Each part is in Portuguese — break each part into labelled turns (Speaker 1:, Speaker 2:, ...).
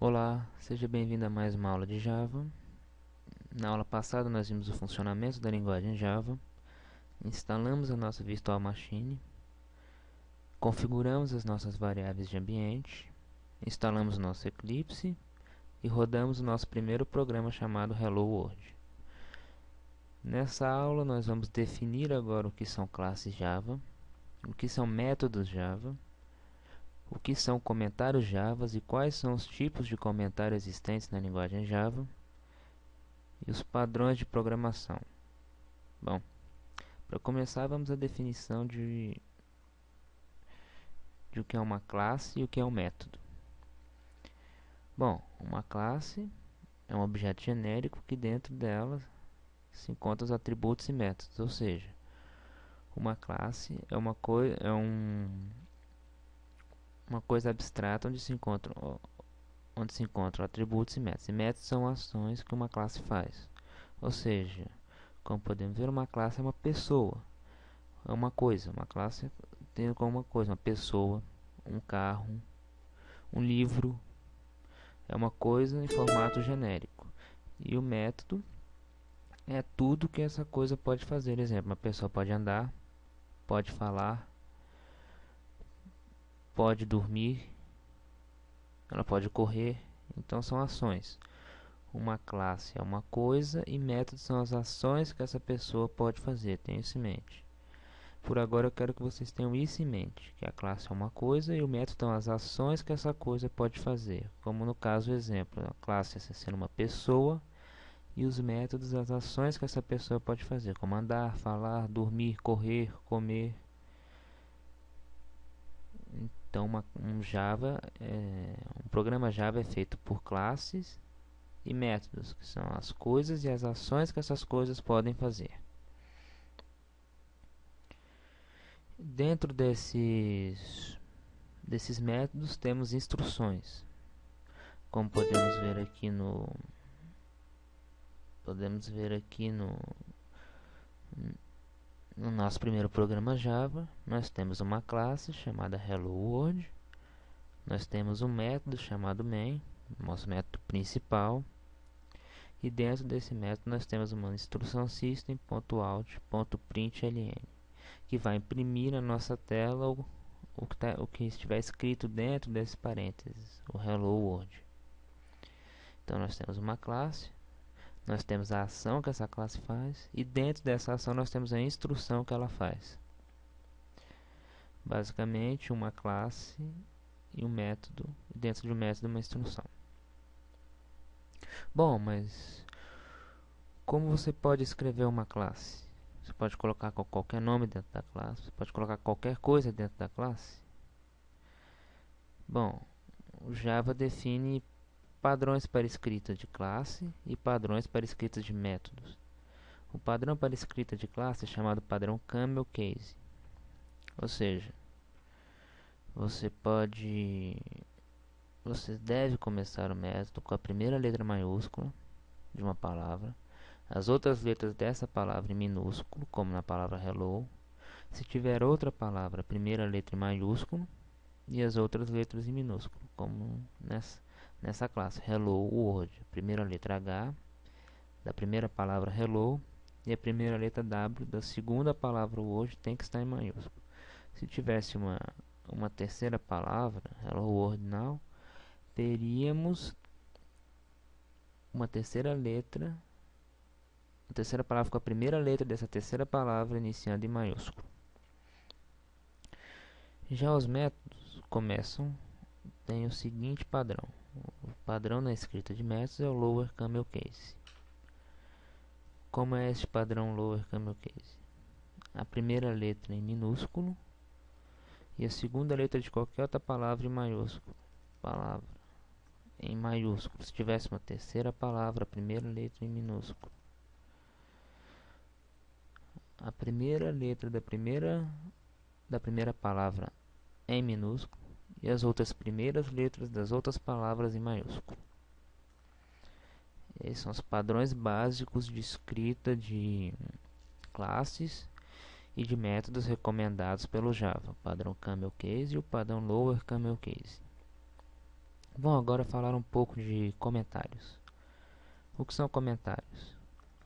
Speaker 1: Olá, seja bem-vindo a mais uma aula de Java. Na aula passada nós vimos o funcionamento da linguagem Java, instalamos a nossa Virtual Machine, configuramos as nossas variáveis de ambiente, instalamos o nosso Eclipse e rodamos o nosso primeiro programa chamado Hello World. Nessa aula nós vamos definir agora o que são classes Java, o que são métodos Java, o que são comentários Java e quais são os tipos de comentário existentes na linguagem Java, e os padrões de programação. Bom, para começar, vamos à definição de o que é uma classe e o que é um método. Bom, uma classe é um objeto genérico que dentro dela se encontram os atributos e métodos, ou seja, uma classe é uma coisa abstrata onde se encontram atributos e métodos. E métodos são ações que uma classe faz. Ou seja, como podemos ver, uma classe é uma pessoa, é uma coisa. Uma classe tem como uma coisa, uma pessoa, um carro, um livro, é uma coisa em formato genérico. E o método é tudo que essa coisa pode fazer. Exemplo, uma pessoa pode andar, pode falar, pode dormir, ela pode correr. Então são ações. Uma classe é uma coisa e métodos são as ações que essa pessoa pode fazer. Tenha isso em mente. Por agora eu quero que vocês tenham isso em mente, que a classe é uma coisa e o método são as ações que essa coisa pode fazer. Como no caso o exemplo, a classe é sendo uma pessoa e os métodos as ações que essa pessoa pode fazer, como andar, falar, dormir, correr, comer. Então um programa Java é feito por classes e métodos, que são as coisas e as ações que essas coisas podem fazer. Dentro desses métodos temos instruções, como podemos ver aqui no nosso primeiro programa Java. Nós temos uma classe chamada Hello World, nós temos um método chamado main, nosso método principal, e dentro desse método nós temos uma instrução system.out.println, que vai imprimir na nossa tela o que estiver escrito dentro desse parênteses, o Hello World. Então nós temos uma classe, nós temos a ação que essa classe faz, e dentro dessa ação nós temos a instrução que ela faz. Basicamente uma classe e um método, dentro de um método uma instrução. Bom, mas como você pode escrever uma classe? Você pode colocar qualquer nome dentro da classe, você pode colocar qualquer coisa dentro da classe. Bom, o Java define padrões para escrita de classe e padrões para escrita de métodos. O padrão para escrita de classe é chamado padrão Camel Case. Ou seja, você deve começar o método com a primeira letra maiúscula de uma palavra, as outras letras dessa palavra em minúsculo, como na palavra hello. Se tiver outra palavra, a primeira letra em maiúsculo e as outras letras em minúsculo, como nessa classe Hello World. A primeira letra H da primeira palavra hello e a primeira letra W da segunda palavra World tem que estar em maiúsculo. Se tivesse uma terceira palavra, Hello World Now, teríamos uma terceira palavra com a primeira letra dessa terceira palavra iniciando em maiúsculo. Já os métodos tem o seguinte padrão. O padrão na escrita de métodos é o Lower Camel Case. Como é este padrão Lower Camel Case? A primeira letra em minúsculo e a segunda letra de qualquer outra palavra em maiúsculo. Palavra em maiúsculo. Se tivesse uma terceira palavra, a primeira letra em minúsculo. A primeira letra da primeira palavra em minúsculo e as outras primeiras letras das outras palavras em maiúsculo. Esses são os padrões básicos de escrita de classes e de métodos recomendados pelo Java, o padrão Camel Case e o padrão Lower Camel Case. Bom, agora falar um pouco de comentários. O que são comentários?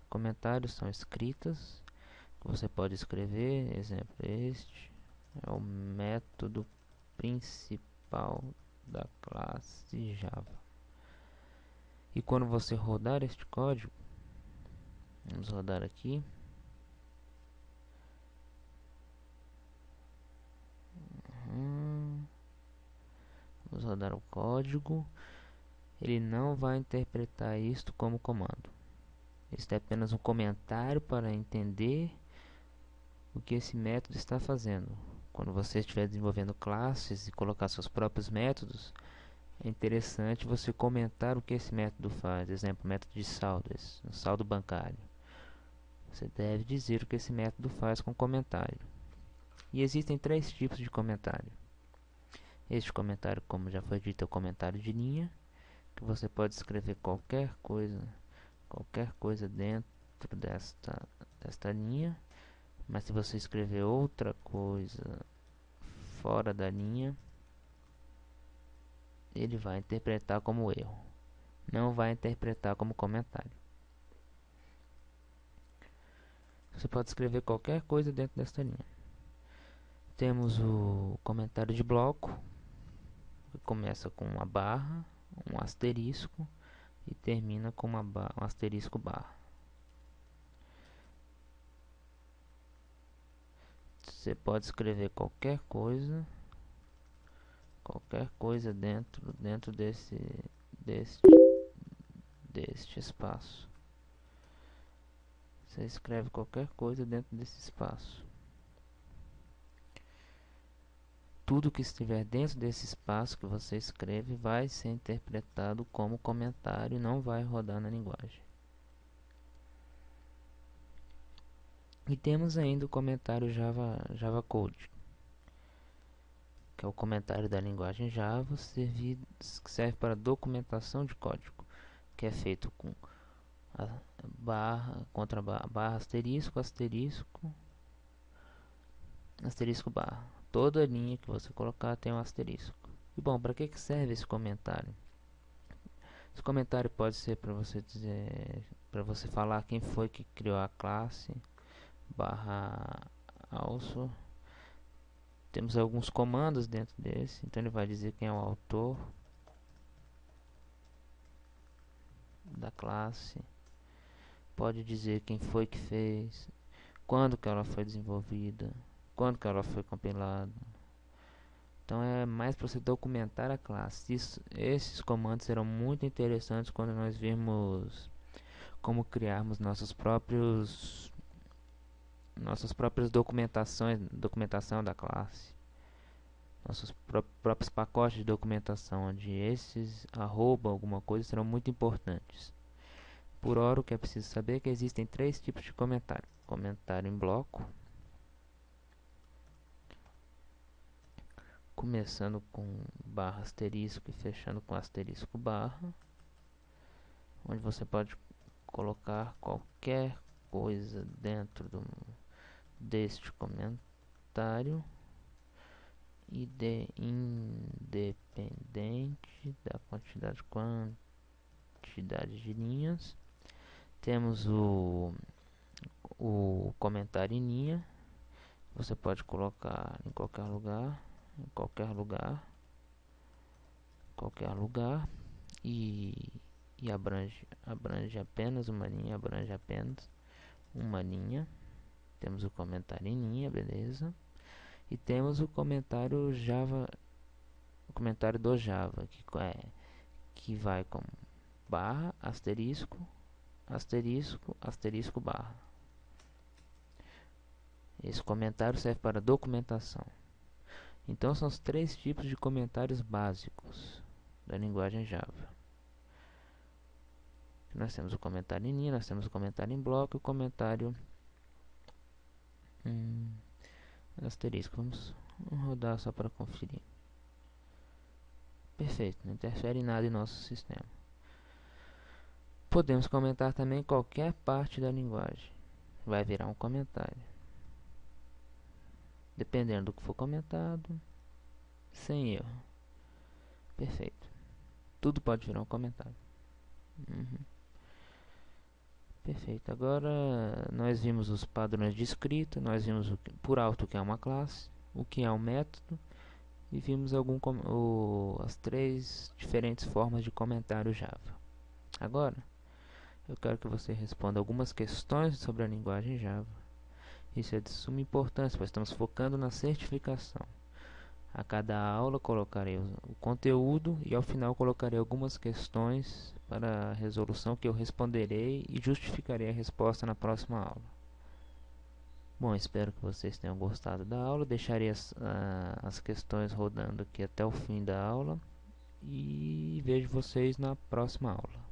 Speaker 1: Comentários são escritas que você pode escrever. Exemplo, este é o método principal da classe Java. E quando você rodar este código, vamos rodar aqui. Vamos rodar o código. Ele não vai interpretar isto como comando. Este é apenas um comentário para entender o que esse método está fazendo. Quando você estiver desenvolvendo classes e colocar seus próprios métodos, é interessante você comentar o que esse método faz. Exemplo, método de saldo, saldo bancário. Você deve dizer o que esse método faz com comentário. E existem três tipos de comentário. Este comentário, como já foi dito, é o comentário de linha, que você pode escrever qualquer coisa dentro desta linha, mas se você escrever outra coisa fora da linha, ele vai interpretar como erro, não vai interpretar como comentário. Você pode escrever qualquer coisa dentro desta linha. Temos o comentário de bloco, que começa com uma barra, um asterisco e termina com um asterisco barra. Você pode escrever qualquer coisa dentro deste espaço. Você escreve qualquer coisa dentro desse espaço. Tudo que estiver dentro desse espaço que você escreve vai ser interpretado como comentário e não vai rodar na linguagem. E temos ainda o comentário Java Code, que é o comentário da linguagem Java, que serve para documentação de código, que é feito com a barra, contra barra, asterisco, asterisco, asterisco barra. Toda linha que você colocar tem um asterisco. E bom, para que serve esse comentário? Esse comentário pode ser para você dizer, para você falar quem foi que criou a classe, barra also. Temos alguns comandos dentro desse, então ele vai dizer quem é o autor da classe. Pode dizer quem foi que fez, quando que ela foi desenvolvida, quando que ela foi compilada. Então é mais para você documentar a classe. Esses comandos serão muito interessantes quando nós virmos como criarmos nossas próprias documentação da classe, nossos próprios pacotes de documentação, onde esses arroba alguma coisa serão muito importantes. Por hora, o que é preciso saber é que existem três tipos de comentário: comentário em bloco, começando com barra asterisco e fechando com asterisco barra, onde você pode colocar qualquer coisa dentro deste comentário, independente da quantidade de linhas. Temos o comentário em linha, você pode colocar em qualquer lugar e abrange apenas uma linha. Temos o comentário em linha, beleza? E temos o comentário do Java, que vai com barra, asterisco, asterisco, asterisco, barra. Esse comentário serve para documentação. Então são os três tipos de comentários básicos da linguagem Java. Nós temos o comentário em linha, nós temos o comentário em bloco e o comentário asterisco. Vamos rodar só para conferir. Perfeito, não interfere em nada em nosso sistema. Podemos comentar também qualquer parte da linguagem. Vai virar um comentário. Dependendo do que for comentado, sem erro. Perfeito. Tudo pode virar um comentário. Uhum. Perfeito. Agora nós vimos os padrões de escrita, nós vimos por alto o que é uma classe, o que é um método e vimos as três diferentes formas de comentário Java. Agora eu quero que você responda algumas questões sobre a linguagem Java. Isso é de suma importância, pois estamos focando na certificação. A cada aula colocarei o conteúdo e ao final colocarei algumas questões para a resolução que eu responderei e justificarei a resposta na próxima aula. Bom, espero que vocês tenham gostado da aula. Deixarei as questões rodando aqui até o fim da aula e vejo vocês na próxima aula.